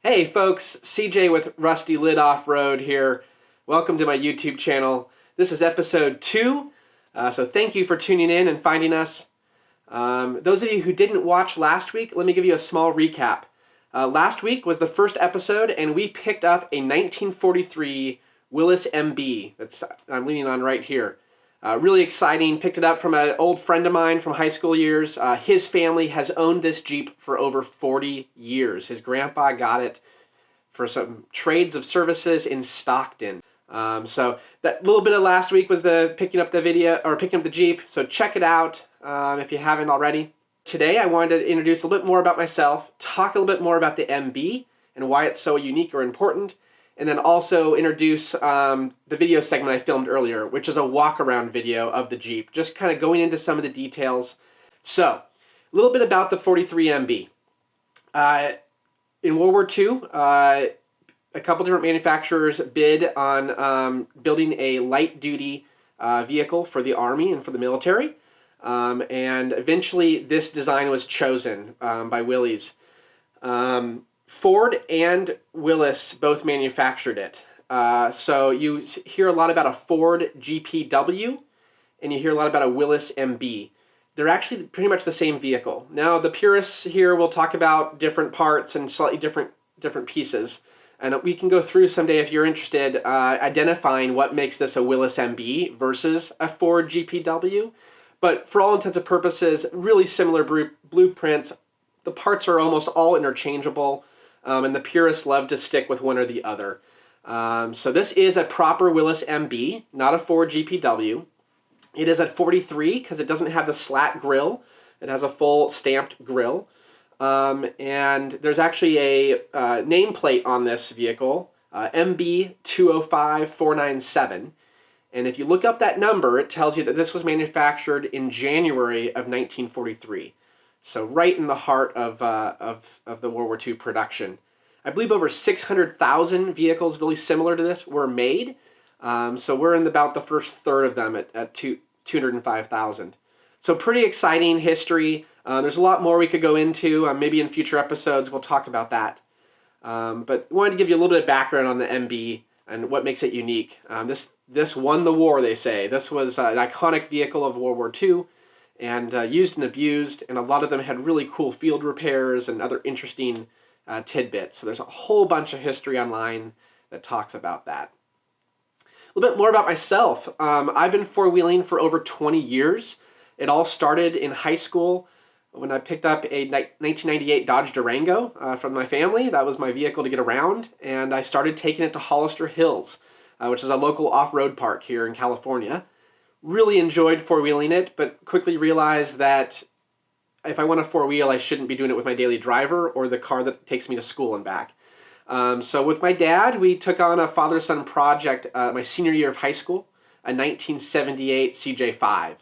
Hey folks, CJ with Rusty Lid Off-Road here. Welcome to my YouTube channel. This is episode 2, so thank you for tuning in and finding us. Those of you who didn't watch last week, let me give you a small recap. Last week was the first episode and we picked up a 1943 Willys MB that's I'm leaning on right here. Really exciting, picked it up from an old friend of mine from high school years. His family has owned this Jeep for over 40 years. His grandpa got it for some trades of services in Stockton. So that little bit of last week was the picking up the Jeep, so check it out if you haven't already. Today I wanted to introduce a little bit more about myself, talk a little bit more about the MB and why it's so unique or important, and then also introduce the video segment I filmed earlier, which is a walk-around video of the Jeep, just kind of going into some of the details. So, a little bit about the 43 MB. In World War II, a couple different manufacturers bid on building a light-duty vehicle for the Army and for the military, and eventually this design was chosen by Willys. Ford and Willys both manufactured it. So you hear a lot about a Ford GPW and you hear a lot about a Willys MB. They're actually pretty much the same vehicle. Now the purists here will talk about different parts and slightly different pieces. And we can go through someday if you're interested identifying what makes this a Willys MB versus a Ford GPW. But for all intents and purposes, really similar blueprints. The parts are almost all interchangeable. And the purists love to stick with one or the other. So this is a proper Willys MB, not a Ford GPW. It is at 43 because it doesn't have the slat grille. It has a full stamped grille. And there's actually a nameplate on this vehicle, MB 205497. And if you look up that number, it tells you that this was manufactured in January of 1943. So right in the heart of the World War II production. I believe over 600,000 vehicles really similar to this were made. So we're in about the first third of them at 205,000. So pretty exciting history. There's a lot more we could go into. Maybe in future episodes we'll talk about that. But I wanted to give you a little bit of background on the MB and what makes it unique. This won the war, they say. This was an iconic vehicle of World War II. And used and abused, and a lot of them had really cool field repairs and other interesting tidbits. So there's a whole bunch of history online that talks about that. A little bit more about myself. I've been four-wheeling for over 20 years. It all started in high school when I picked up a 1998 Dodge Durango from my family. That was my vehicle to get around, and I started taking it to Hollister Hills, which is a local off-road park here in California. Really enjoyed four-wheeling it, but quickly realized that if I want to four-wheel, I shouldn't be doing it with my daily driver or the car that takes me to school and back. So with my dad, we took on a father-son project my senior year of high school, a 1978 CJ5.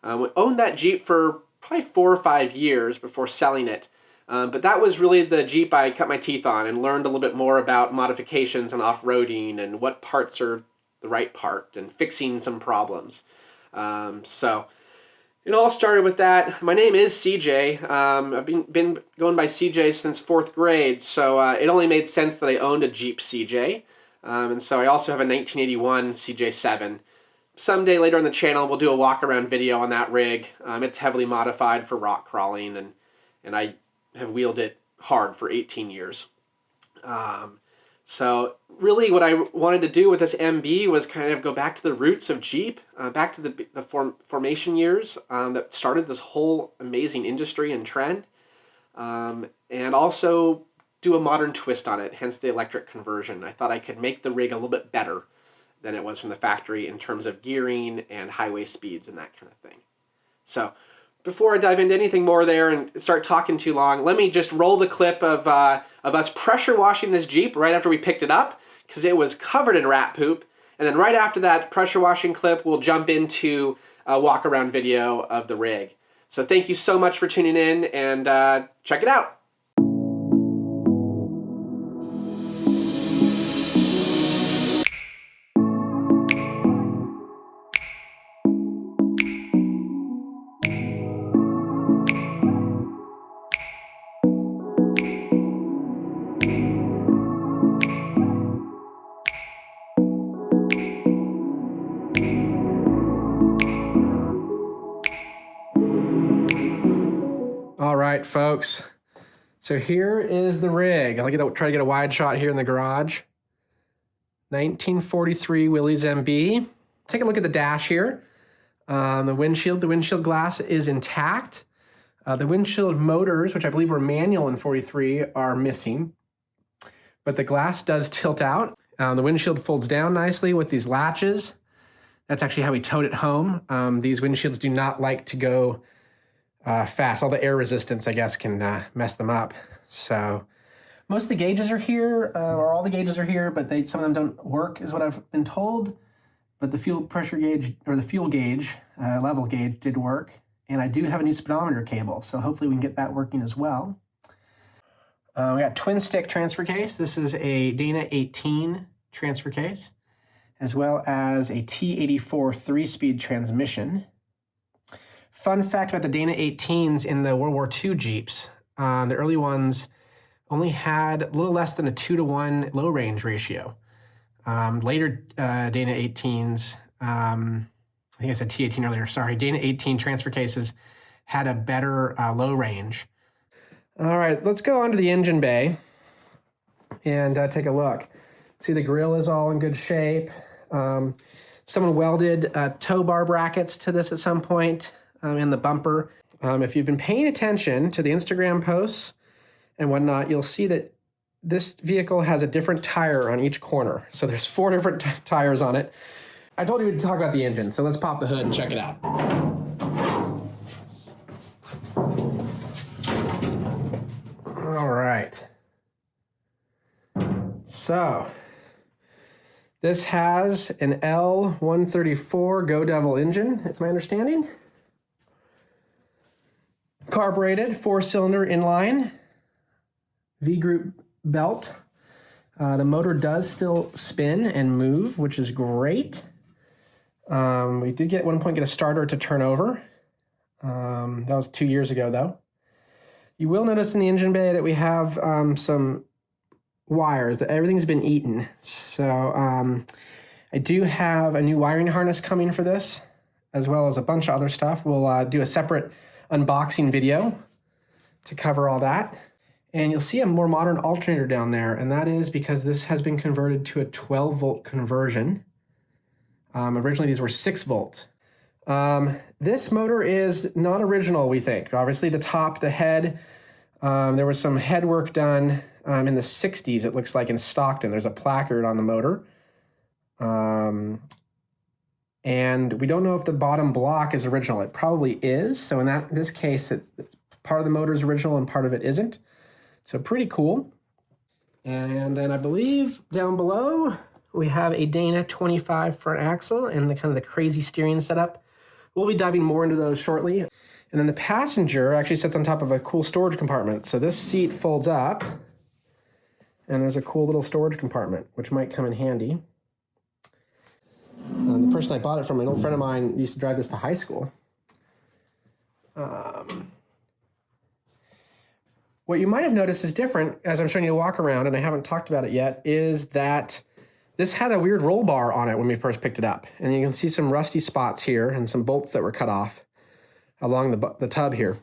We owned that Jeep for probably 4 or 5 years before selling it. But that was really the Jeep I cut my teeth on and learned a little bit more about modifications and off-roading and what parts are the right part and fixing some problems. So it all started with that. My name is CJ. I've been going by CJ since 4th grade, so it only made sense that I owned a Jeep CJ. And so I also have a 1981 CJ7. Someday later on the channel, we'll do a walk-around video on that rig. It's heavily modified for rock crawling, and I have wheeled it hard for 18 years. So really what I wanted to do with this MB was kind of go back to the roots of Jeep, back to the formation years that started this whole amazing industry and trend, and also do a modern twist on it, hence the electric conversion. I thought I could make the rig a little bit better than it was from the factory in terms of gearing and highway speeds and that kind of thing. So before I dive into anything more there and start talking too long, let me just roll the clip of us pressure washing this Jeep right after we picked it up, because it was covered in rat poop. And then right after that pressure washing clip, we'll jump into a walk-around video of the rig. So thank you so much for tuning in, and check it out. right, folks. So here is the rig. I'll try to get a wide shot here in the garage. 1943 Willys MB. Take a look at the dash here. The windshield glass is intact. The windshield motors, which I believe were manual in 43, are missing. But the glass does tilt out. The windshield folds down nicely with these latches. That's actually how we towed it home. These windshields do not like to go fast. All the air resistance, I guess, can mess them up. So most of the gauges are here, or all the gauges are here, but some of them don't work, is what I've been told. But the fuel pressure gauge, or the fuel gauge, level gauge did work. And I do have a new speedometer cable, so hopefully we can get that working as well. We got twin stick transfer case. This is a Dana 18 transfer case, as well as a T84 3-speed transmission. Fun fact about the Dana 18s in the World War II Jeeps, the early ones only had a little less than a 2-to-1 low range ratio. Later Dana 18s, I think I said T18 earlier, sorry, Dana 18 transfer cases had a better low range. All right, let's go onto the engine bay and take a look. See, the grill is all in good shape. Someone welded tow bar brackets to this at some point in the bumper. If you've been paying attention to the Instagram posts and whatnot, you'll see that this vehicle has a different tire on each corner. So there's 4 different tires on it. I told you to talk about the engine, so let's pop the hood and check it out. All right. So this has an L134 Go Devil engine, it's my understanding. Carbureted, 4-cylinder inline, V-group belt. The motor does still spin and move, which is great. We did at one point get a starter to turn over. That was 2 years ago, though. You will notice in the engine bay that we have some wires, that everything's been eaten. So I do have a new wiring harness coming for this, as well as a bunch of other stuff. We'll do a separate unboxing video to cover all that. And you'll see a more modern alternator down there, and that is because this has been converted to a 12-volt conversion. Originally, these were 6-volt. This motor is not original, we think. Obviously, the top, the head, there was some head work done in the 60s, it looks like, in Stockton. There's a placard on the motor. And we don't know if the bottom block is original. It probably is. So in this case, part of the motor is original and part of it isn't. So pretty cool. And then I believe down below, we have a Dana 25 front axle and the kind of the crazy steering setup. We'll be diving more into those shortly. And then the passenger actually sits on top of a cool storage compartment. So this seat folds up, and there's a cool little storage compartment, which might come in handy. The person I bought it from, an old friend of mine, used to drive this to high school. What you might have noticed is different, as I'm showing you a walk around, and I haven't talked about it yet, is that this had a weird roll bar on it when we first picked it up. And you can see some rusty spots here and some bolts that were cut off along the tub here.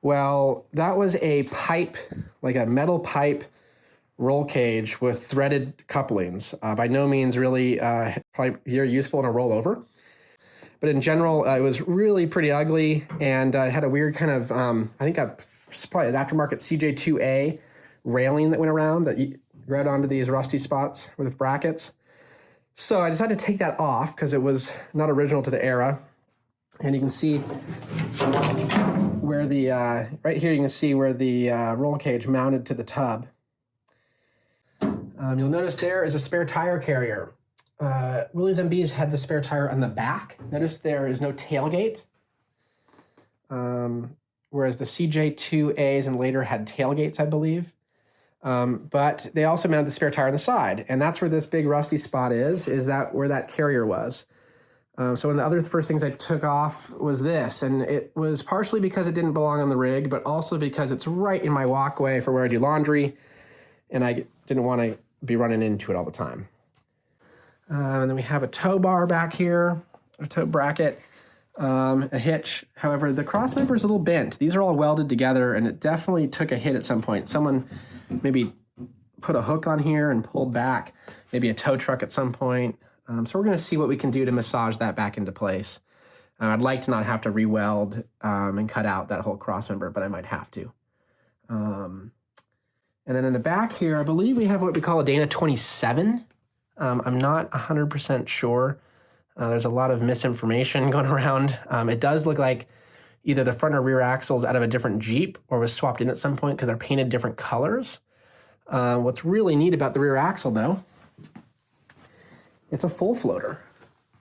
Well, that was a pipe, like a metal pipe roll cage with threaded couplings. By no means really probably very useful in a rollover. But in general, it was really pretty ugly, and it had a weird kind of, I think probably an aftermarket CJ2A railing that went around that you grabbed onto these rusty spots with brackets. So I decided to take that off because it was not original to the era. And you can see where the, right here you can see where the roll cage mounted to the tub. You'll notice there is a spare tire carrier. Willys MB's had the spare tire on the back. Notice there is no tailgate. Whereas the CJ2As and later had tailgates, I believe. But they also mounted the spare tire on the side. And that's where this big rusty spot is that where that carrier was. So one of the other first things I took off was this. And it was partially because it didn't belong on the rig, but also because it's right in my walkway for where I do laundry. And I didn't want to be running into it all the time. And then we have a tow bar back here, a tow bracket. a hitch. However, the cross member is a little bent. These are all welded together, and it definitely took a hit at some point. Someone maybe put a hook on here and pulled back, maybe a tow truck at some point. So we're going to see what we can do to massage that back into place. I'd like to not have to re-weld and cut out that whole cross member, but I might have to. And then in the back here, I believe we have what we call a Dana 27. I'm not 100% sure. There's a lot of misinformation going around. It does look like either the front or rear axles out of a different Jeep or was swapped in at some point because they're painted different colors. What's really neat about the rear axle, though, it's a full floater.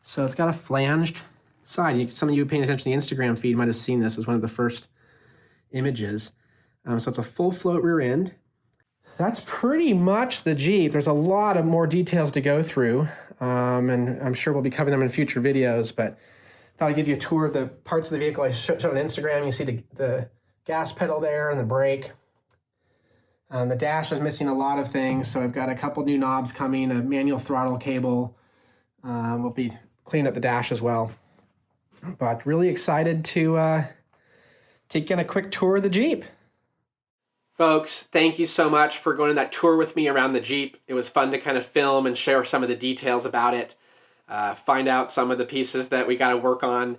So it's got a flanged side. Some of you paying attention to the Instagram feed might have seen this as one of the first images. So it's a full float rear end. That's pretty much the Jeep. There's a lot of more details to go through, and I'm sure we'll be covering them in future videos, but thought I'd give you a tour of the parts of the vehicle I showed on Instagram. You see the gas pedal there and the brake. The dash is missing a lot of things, so I've got a couple new knobs coming, a manual throttle cable. We'll be cleaning up the dash as well. But really excited to take in a quick tour of the Jeep. Folks, thank you so much for going on that tour with me around the Jeep. It was fun to kind of film and share some of the details about it, find out some of the pieces that we got to work on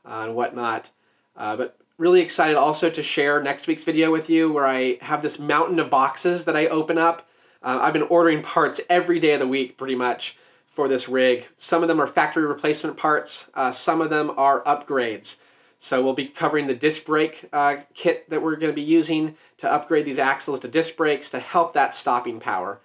and whatnot. But really excited also to share next week's video with you where I have this mountain of boxes that I open up. I've been ordering parts every day of the week pretty much for this rig. Some of them are factory replacement parts. Some of them are upgrades. So we'll be covering the disc brake kit that we're going to be using to upgrade these axles to disc brakes to help that stopping power.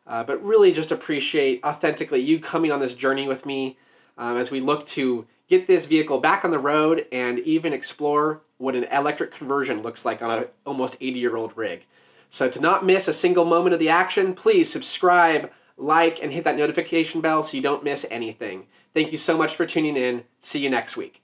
But really just appreciate authentically you coming on this journey with me as we look to get this vehicle back on the road and even explore what an electric conversion looks like on an almost 80-year-old rig. So to not miss a single moment of the action, please subscribe, like, and hit that notification bell so you don't miss anything. Thank you so much for tuning in. See you next week.